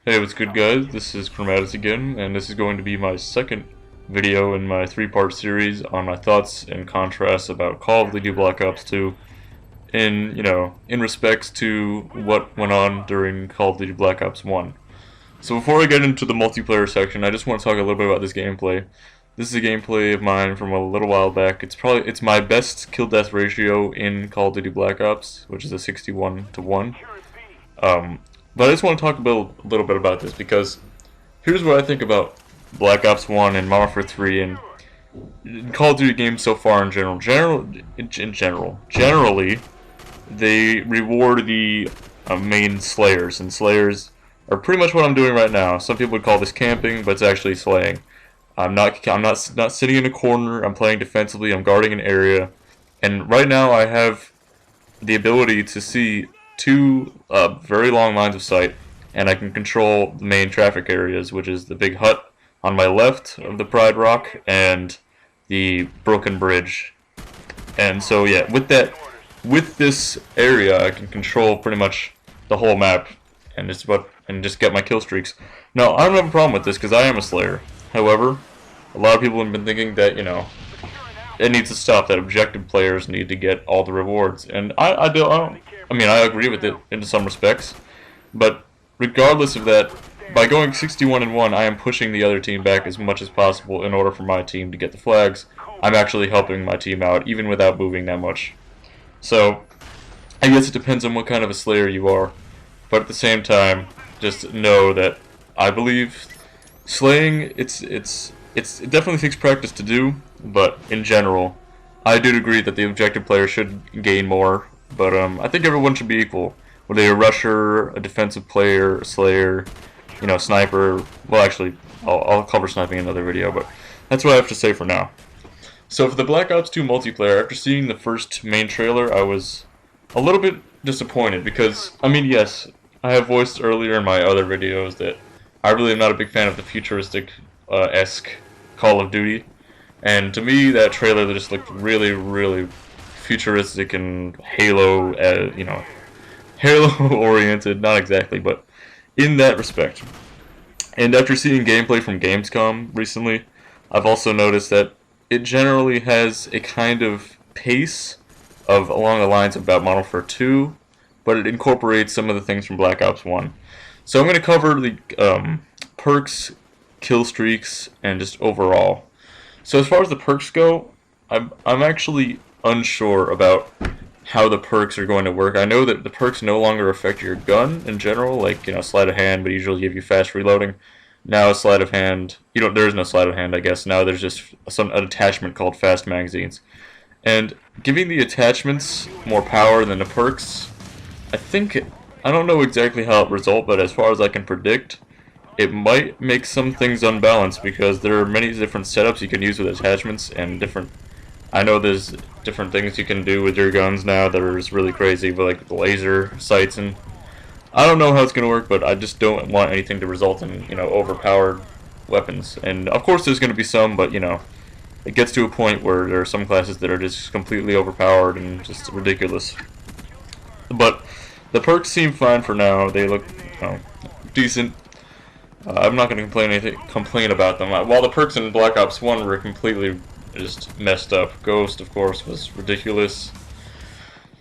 Hey, what's good guys? This is Chromatus again, and this is going to be my second video in my three-part series on my thoughts and contrasts about Call of Duty Black Ops 2 in respects to what went on during Call of Duty Black Ops 1. So before I get into the multiplayer section, I just want to talk a little bit about this gameplay. This is a gameplay of mine from a little while back. It's my best kill-death ratio in Call of Duty Black Ops, which is a 61-1. But I just want to talk a little bit about this because here's what I think about Black Ops 1 and Modern Warfare 3 and Call of Duty games so far in general. Generally, they reward the main slayers, and slayers are pretty much what I'm doing right now. Some people would call this camping, but it's actually slaying. I'm not sitting in a corner. I'm playing defensively. I'm guarding an area, and right now I have the ability to see two very long lines of sight, and I can control the main traffic areas, which is the big hut on my left of the Pride Rock and the broken bridge. And so yeah, with this area, I can control pretty much the whole map and just get my kill streaks. Now I don't have a problem with this because I am a Slayer. However, a lot of people have been thinking that it needs to stop, that objective players need to get all the rewards, and I agree with it in some respects, but regardless of that, by going 61-1, I am pushing the other team back as much as possible in order for my team to get the flags. I'm actually helping my team out, even without moving that much. So, I guess it depends on what kind of a Slayer you are, but at the same time, just know that I believe slaying, it definitely takes practice to do, but in general, I do agree that the objective player should gain more. But I think everyone should be equal. Whether you're a rusher, a defensive player, a slayer, sniper. Well, actually, I'll cover sniping in another video, but that's what I have to say for now. So for the Black Ops 2 multiplayer, after seeing the first main trailer, I was a little bit disappointed because, yes, I have voiced earlier in my other videos that I really am not a big fan of the futuristic-esque Call of Duty. And to me, that trailer just looked really, really futuristic and Halo, Halo-oriented, not exactly, but in that respect. And after seeing gameplay from Gamescom recently, I've also noticed that it generally has a kind of pace of along the lines of about Modern Warfare 2, but it incorporates some of the things from Black Ops 1. So I'm going to cover the perks, kill streaks, and just overall. So as far as the perks go, I'm actually unsure about how the perks are going to work. I know that the perks no longer affect your gun in general, like sleight of hand, but usually give you fast reloading. Now sleight of hand, there is no sleight of hand, I guess. Now there's just an attachment called fast magazines, and giving the attachments more power than the perks, I don't know exactly how it result, but as far as I can predict, it might make some things unbalanced because there are many different setups you can use with attachments and I know there's different things you can do with your guns now that are just really crazy, but like the laser sights, and I don't know how it's going to work, but I just don't want anything to result in, overpowered weapons. And of course there's going to be some, but it gets to a point where there are some classes that are just completely overpowered and just ridiculous. But the perks seem fine for now. They look, decent. I'm not going to complain about them. While the perks in Black Ops 1 were completely just messed up. Ghost, of course, was ridiculous.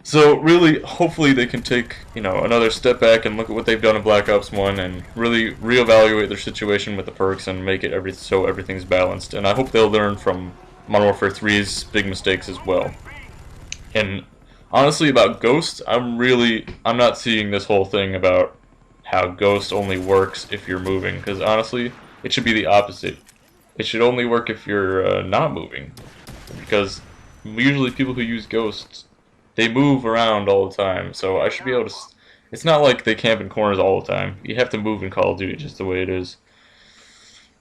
So really, hopefully they can take, another step back and look at what they've done in Black Ops 1 and really reevaluate their situation with the perks and make it so everything's balanced. And I hope they'll learn from Modern Warfare 3's big mistakes as well. And honestly, about Ghost, I'm not seeing this whole thing about how Ghost only works if you're moving, because honestly, it should be the opposite. It should only work if you're not moving, because usually people who use Ghosts, they move around all the time, so I should be able to... It's not like they camp in corners all the time. You have to move in Call of Duty just the way it is.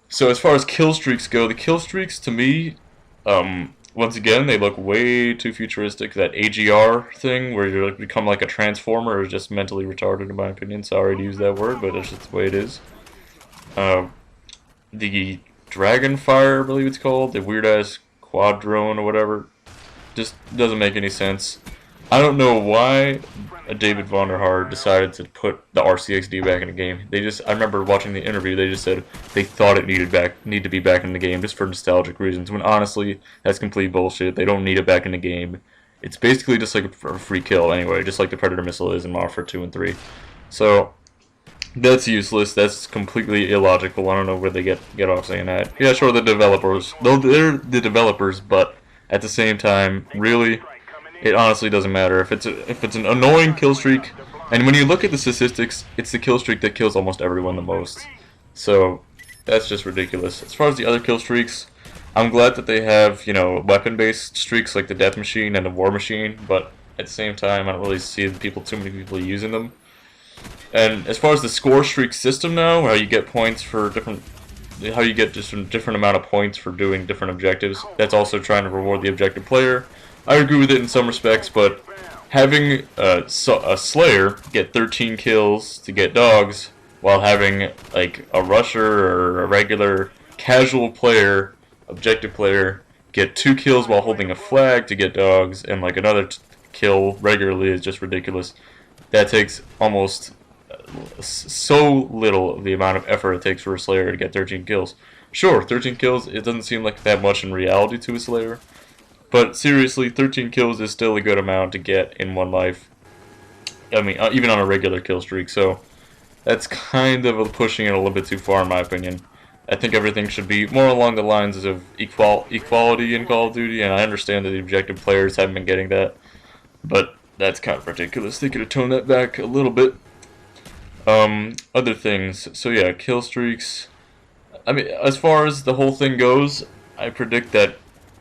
So as far as kill streaks go, the kill streaks to me, once again, they look way too futuristic. That AGR thing where you become like a transformer is just mentally retarded in my opinion. Sorry to use that word, but that's just the way it is. The Dragonfire, I believe it's called, the weird ass quad drone or whatever, just doesn't make any sense. I don't know why David Vonderhaar decided to put the RCXD back in the game. I remember watching the interview, they just said they thought it need to be back in the game just for nostalgic reasons, when honestly, that's complete bullshit. They don't need it back in the game. It's basically just like a free kill anyway, just like the Predator missile is in Modern Warfare 2 and 3. So, that's useless. That's completely illogical. I don't know where they get off saying that. Yeah, sure, the developers. Though they're the developers, but at the same time, really, it honestly doesn't matter if it's an annoying kill streak. And when you look at the statistics, it's the kill streak that kills almost everyone the most. So that's just ridiculous. As far as the other kill streaks, I'm glad that they have, you know, weapon-based streaks like the Death Machine and the War Machine. But at the same time, I don't really see too many people using them. And as far as the score streak system now, how you get points for how you get just a different amount of points for doing different objectives, that's also trying to reward the objective player. I agree with it in some respects, but having a Slayer get 13 kills to get dogs, while having like a rusher or a regular casual player, objective player, get 2 kills while holding a flag to get dogs, and like another kill regularly is just ridiculous. That takes almost so little of the amount of effort it takes for a Slayer to get 13 kills. Sure, 13 kills, it doesn't seem like that much in reality to a Slayer, but seriously, 13 kills is still a good amount to get in one life. I mean, even on a regular kill streak, so that's kind of pushing it a little bit too far in my opinion. I think everything should be more along the lines of equality in Call of Duty, and I understand that the objective players haven't been getting that, but that's kind of ridiculous. They could have toned that back a little bit. Other things. So yeah, kill streaks. I mean, as far as the whole thing goes, I predict that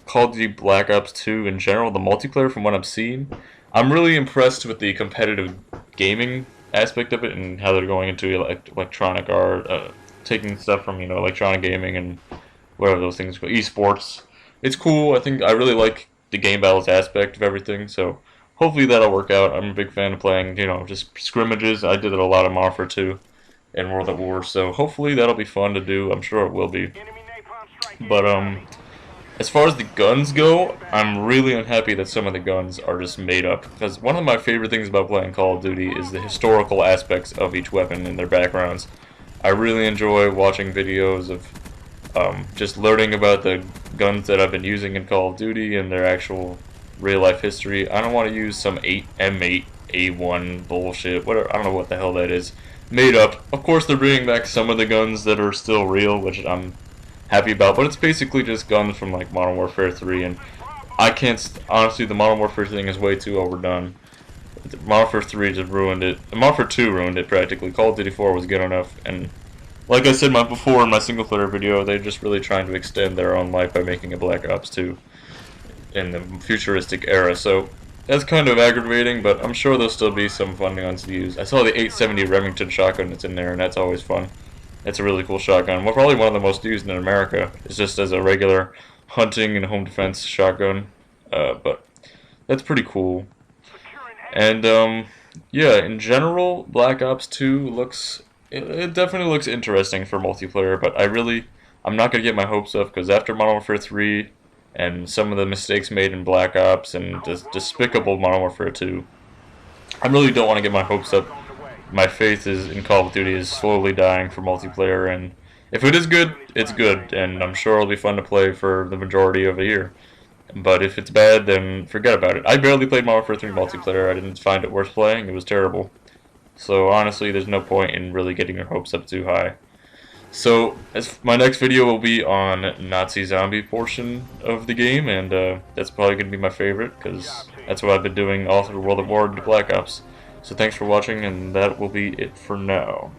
Call of Duty Black Ops 2 in general, the multiplayer from what I'm seeing, I'm really impressed with the competitive gaming aspect of it and how they're going into electronic art, taking stuff from, you know, electronic gaming and whatever those things go, esports. It's cool. I think I really like the game battles aspect of everything, so hopefully that'll work out. I'm a big fan of playing, you know, just scrimmages. I did it a lot in Modern Warfare 2 and World at War, so hopefully that'll be fun to do. I'm sure it will be. But, as far as the guns go, I'm really unhappy that some of the guns are just made up. Because one of my favorite things about playing Call of Duty is the historical aspects of each weapon and their backgrounds. I really enjoy watching videos of just learning about the guns that I've been using in Call of Duty and their actual real-life history. I don't want to use some M8, A1 bullshit, whatever. I don't know what the hell that is. Made up. Of course, they're bringing back some of the guns that are still real, which I'm happy about, but it's basically just guns from like Modern Warfare 3, and I can't, honestly, the Modern Warfare thing is way too overdone. Modern Warfare 3 just ruined it. Modern Warfare 2 ruined it practically. Call of Duty 4 was good enough, and like I said before in my single player video, they're just really trying to extend their own life by making a Black Ops 2 in the futuristic era, so that's kind of aggravating, but I'm sure there'll still be some fun guns to use. I saw the 870 Remington shotgun that's in there, and that's always fun. It's a really cool shotgun. Well, probably one of the most used in America. It's just as a regular hunting and home defense shotgun. But that's pretty cool. And yeah, in general, Black Ops 2 looks, it definitely looks interesting for multiplayer. But I'm not gonna get my hopes up because after Modern Warfare 3 and some of the mistakes made in Black Ops and the despicable Modern Warfare 2, I really don't want to get my hopes up. My faith in Call of Duty is slowly dying for multiplayer, and if it is good, it's good, and I'm sure it'll be fun to play for the majority of the year. But if it's bad, then forget about it. I barely played Modern Warfare 3 multiplayer. I didn't find it worth playing. It was terrible. So honestly, there's no point in really getting your hopes up too high. So my next video will be on Nazi zombie portion of the game, and that's probably going to be my favorite because that's what I've been doing all through World at War and Black Ops. So thanks for watching, and that will be it for now.